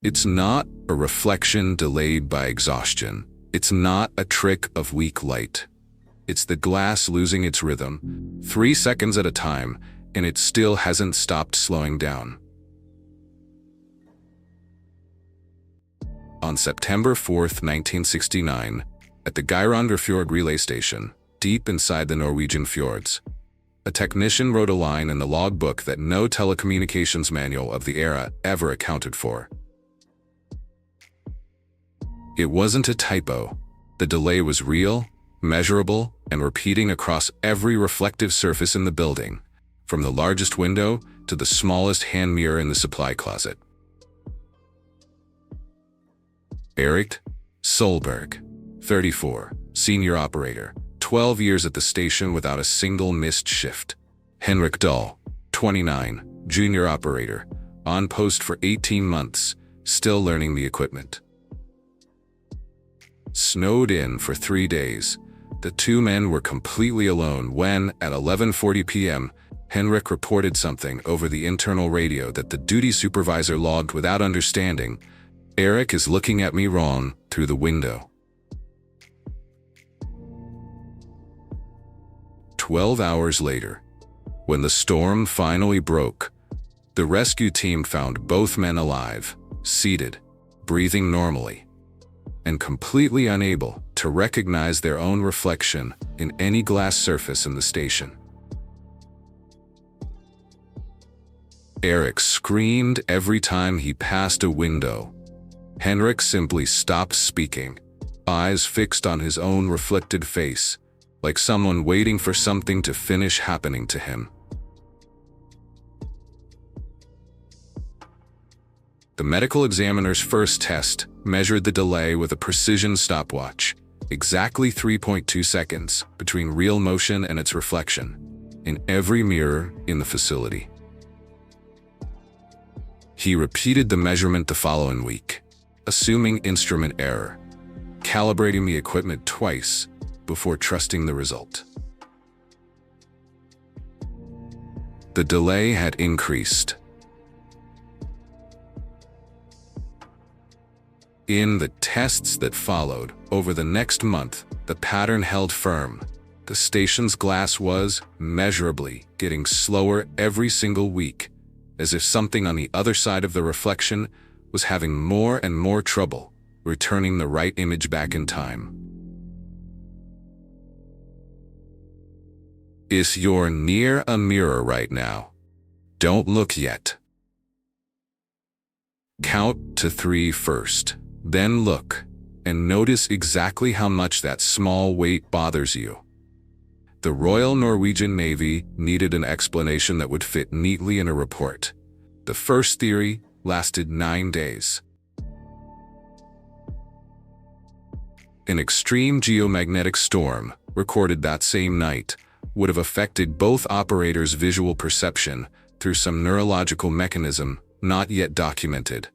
It's not a reflection delayed by exhaustion. It's not a trick of weak light. It's the glass losing its rhythm, 3 seconds at a time, and it still hasn't stopped slowing down. On September 4th, 1969, at the Geirangerfjord relay station, deep inside the Norwegian fjords, a technician wrote a line in the logbook that no telecommunications manual of the era ever accounted for. It wasn't a typo. The delay was real, measurable, and repeating across every reflective surface in the building, from the largest window to the smallest hand mirror in the supply closet. Erik Solberg, 34, senior operator, 12 years at the station without a single missed shift. Henrik Dahl, 29, junior operator, on post for 18 months, still learning the equipment. Snowed in for 3 days, the two men were completely alone when, at 11:40 p.m., Henrik reported something over the internal radio that the duty supervisor logged without understanding. "Erik is looking at me wrong through the window." 12 hours later, when the storm finally broke, the rescue team found both men alive, seated, breathing normally, and completely unable to recognize their own reflection in any glass surface in the station. Erik screamed every time he passed a window. Henrik simply stopped speaking, eyes fixed on his own reflected face, like someone waiting for something to finish happening to him. The medical examiner's first test measured the delay with a precision stopwatch, exactly 3.2 seconds between real motion and its reflection, in every mirror in the facility. He repeated the measurement the following week, assuming instrument error, calibrating the equipment twice before trusting the result. The delay had increased. In the tests that followed over the next month, the pattern held firm. The station's glass was, measurably, getting slower every single week, as if something on the other side of the reflection was having more and more trouble returning the right image back in time. Is you're near a mirror right now? Don't look yet. Count to 3 first. Then look, and notice exactly how much that small weight bothers you. The Royal Norwegian Navy needed an explanation that would fit neatly in a report. The first theory lasted 9 days. An extreme geomagnetic storm, recorded that same night, would have affected both operators' visual perception through some neurological mechanism not yet documented.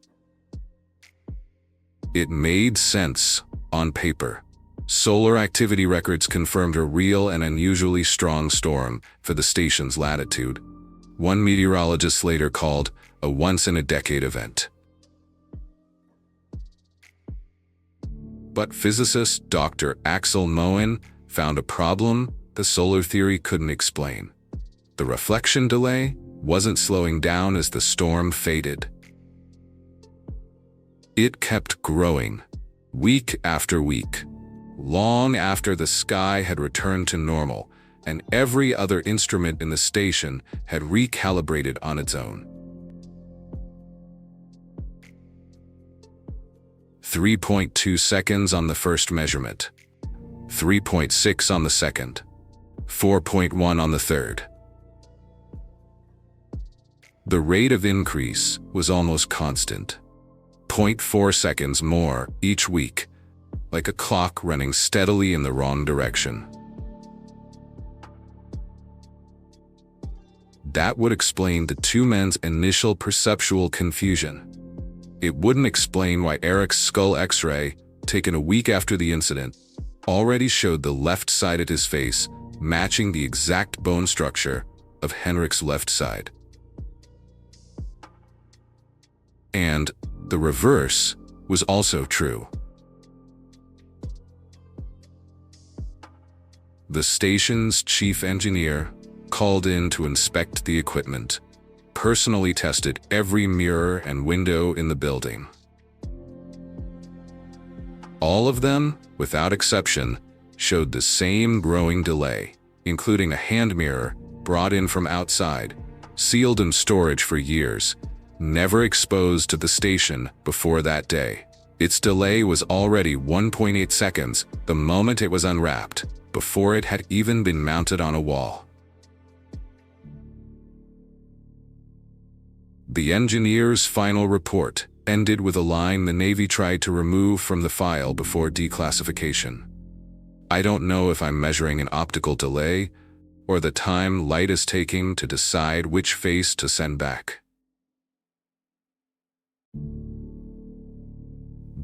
It made sense on paper. Solar activity records confirmed a real and unusually strong storm for the station's latitude. One meteorologist later called a once-in-a-decade event. But physicist Dr. Axel Moen found a problem the solar theory couldn't explain. The reflection delay wasn't slowing down as the storm faded. It kept growing, week after week, long after the sky had returned to normal and every other instrument in the station had recalibrated on its own. 3.2 seconds on the first measurement, 3.6 on the second, 4.1 on the third. The rate of increase was almost constant. 0.4 seconds more each week, like a clock running steadily in the wrong direction. That would explain the two men's initial perceptual confusion. It wouldn't explain why Erik's skull X-ray, taken a week after the incident, already showed the left side of his face matching the exact bone structure of Henrik's left side. And The reverse was also true. The station's chief engineer, called in to inspect the equipment, personally tested every mirror and window in the building. All of them, without exception, showed the same growing delay, including a hand mirror brought in from outside, sealed in storage for years, never exposed to the station before that day. Its delay was already 1.8 seconds the moment it was unwrapped, before it had even been mounted on a wall. The engineer's final report ended with a line the Navy tried to remove from the file before declassification. "I don't know if I'm measuring an optical delay or the time light is taking to decide which face to send back."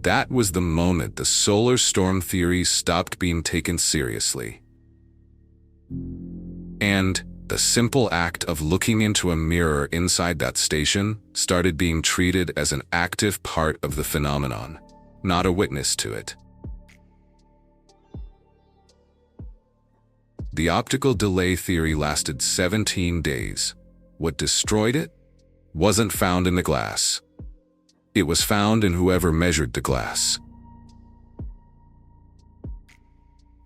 That was the moment the solar storm theory stopped being taken seriously. And the simple act of looking into a mirror inside that station started being treated as an active part of the phenomenon, not a witness to it. The optical delay theory lasted 17 days. What destroyed it wasn't found in the glass. It was found in whoever measured the glass.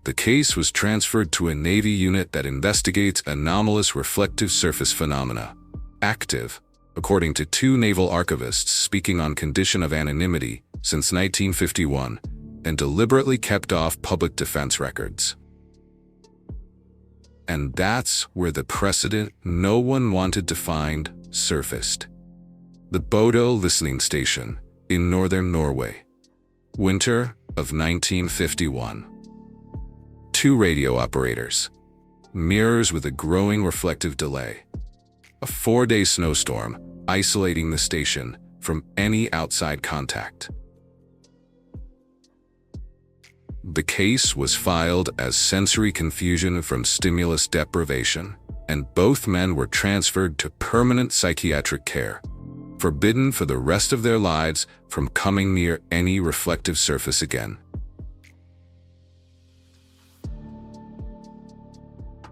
The case was transferred to a Navy unit that investigates anomalous reflective surface phenomena, active, according to two naval archivists speaking on condition of anonymity since 1951, and deliberately kept off public defense records. And that's where the precedent no one wanted to find surfaced. The Bodø listening station in northern Norway. Winter of 1951. 2 radio operators. Mirrors with a growing reflective delay. A 4-day snowstorm isolating the station from any outside contact. The case was filed as sensory confusion from stimulus deprivation, and both men were transferred to permanent psychiatric care, forbidden for the rest of their lives from coming near any reflective surface again.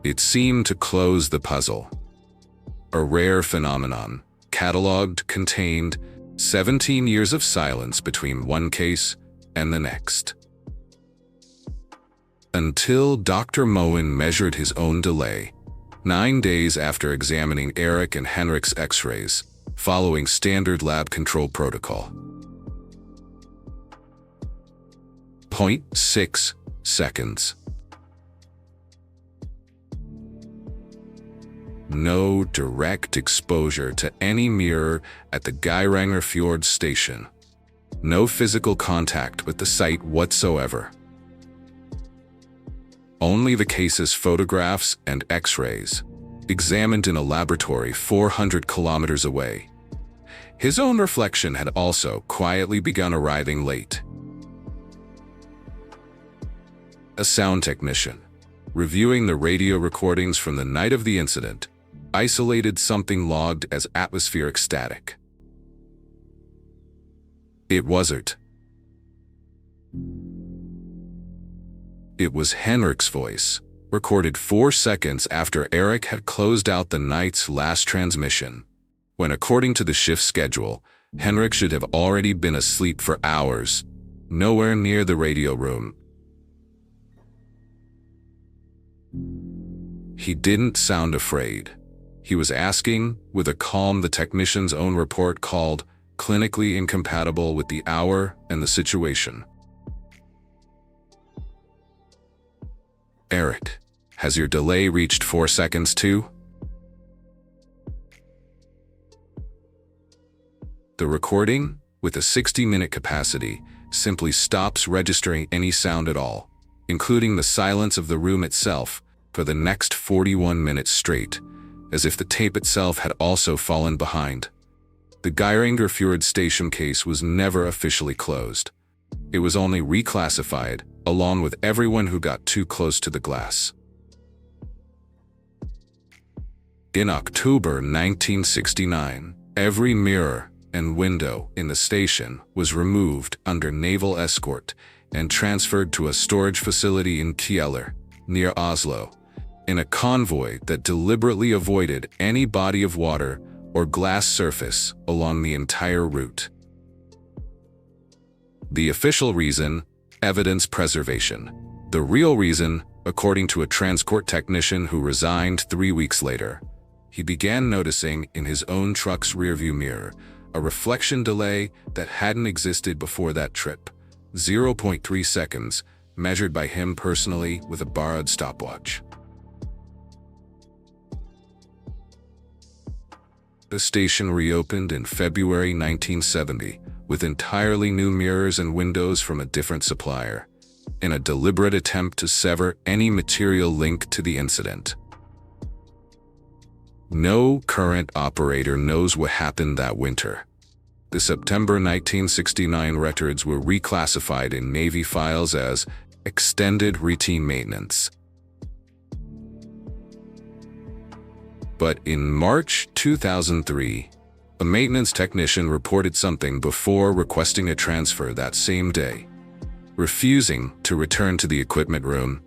It seemed to close the puzzle. A rare phenomenon, catalogued, contained 17 years of silence between one case and the next. Until Dr. Moen measured his own delay, 9 days after examining Eric and Henrik's X-rays, following standard lab control protocol. 0.6 seconds. No direct exposure to any mirror at the Geirangerfjord station. No physical contact with the site whatsoever. Only the case's photographs and X-rays, examined in a laboratory 400 kilometers away. His own reflection had also quietly begun arriving late. A sound technician, reviewing the radio recordings from the night of the incident, isolated something logged as atmospheric static. It wasn't. It was Henrik's voice, recorded 4 seconds after Eric had closed out the night's last transmission, when according to the shift schedule, Henrik should have already been asleep for hours, nowhere near the radio room. He didn't sound afraid. He was asking, with a calm the technician's own report called clinically incompatible with the hour and the situation. Eric, has your delay reached 4 seconds too? The recording, with a 60-minute capacity, simply stops registering any sound at all, including the silence of the room itself, for the next 41 minutes straight, as if the tape itself had also fallen behind. The Geirangerfjord station case was never officially closed. It was only reclassified, along with everyone who got too close to the glass. In October 1969, every mirror, and window in the station was removed under naval escort and transferred to a storage facility in Kjeller, near Oslo, in a convoy that deliberately avoided any body of water or glass surface along the entire route. The official reason: evidence preservation. The real reason, according to a transport technician who resigned 3 weeks later, he began noticing in his own truck's rearview mirror a reflection delay that hadn't existed before that trip, 0.3 seconds, measured by him personally with a borrowed stopwatch. The station reopened in February 1970 with entirely new mirrors and windows from a different supplier, in a deliberate attempt to sever any material link to the incident. No current operator knows what happened that winter. The September 1969 records were reclassified in Navy files as extended routine maintenance. But in March 2003, a maintenance technician reported something before requesting a transfer that same day, refusing to return to the equipment room.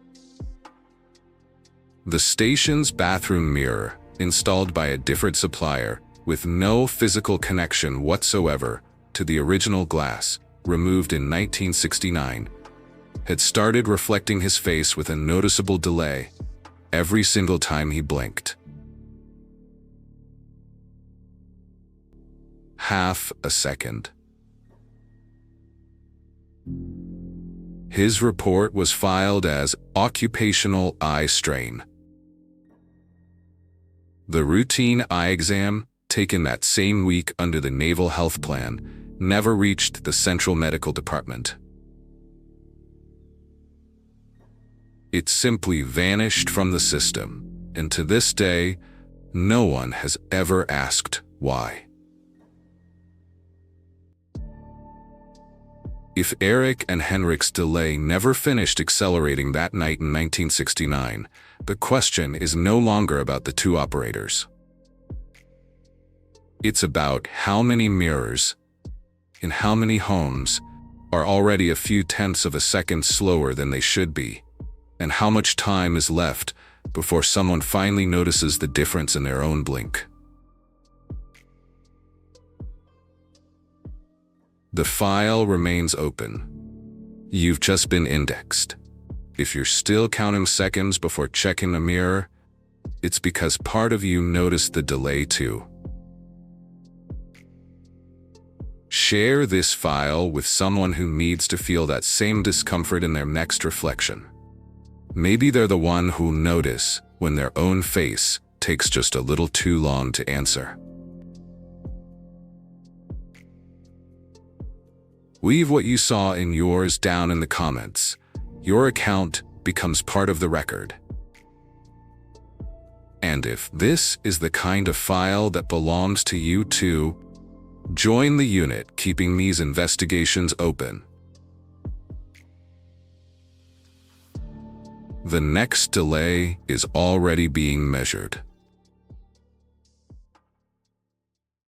The station's bathroom mirror, installed by a different supplier with no physical connection whatsoever to the original glass, removed in 1969, had started reflecting his face with a noticeable delay every single time he blinked. Half a second. His report was filed as occupational eye strain. The routine eye exam, taken that same week under the Naval Health Plan, never reached the Central Medical Department. It simply vanished from the system, and to this day, no one has ever asked why. If Eric and Henrik's delay never finished accelerating that night in 1969, the question is no longer about the two operators. It's about how many mirrors, in how many homes, are already a few tenths of a second slower than they should be, and how much time is left before someone finally notices the difference in their own blink. The file remains open. You've just been indexed. If you're still counting seconds before checking the mirror, it's because part of you noticed the delay too. Share this file with someone who needs to feel that same discomfort in their next reflection. Maybe they're the one who'll notice when their own face takes just a little too long to answer. Leave what you saw in yours down in the comments. Your account becomes part of the record. And if this is the kind of file that belongs to you too, join the unit keeping these investigations open. The next delay is already being measured.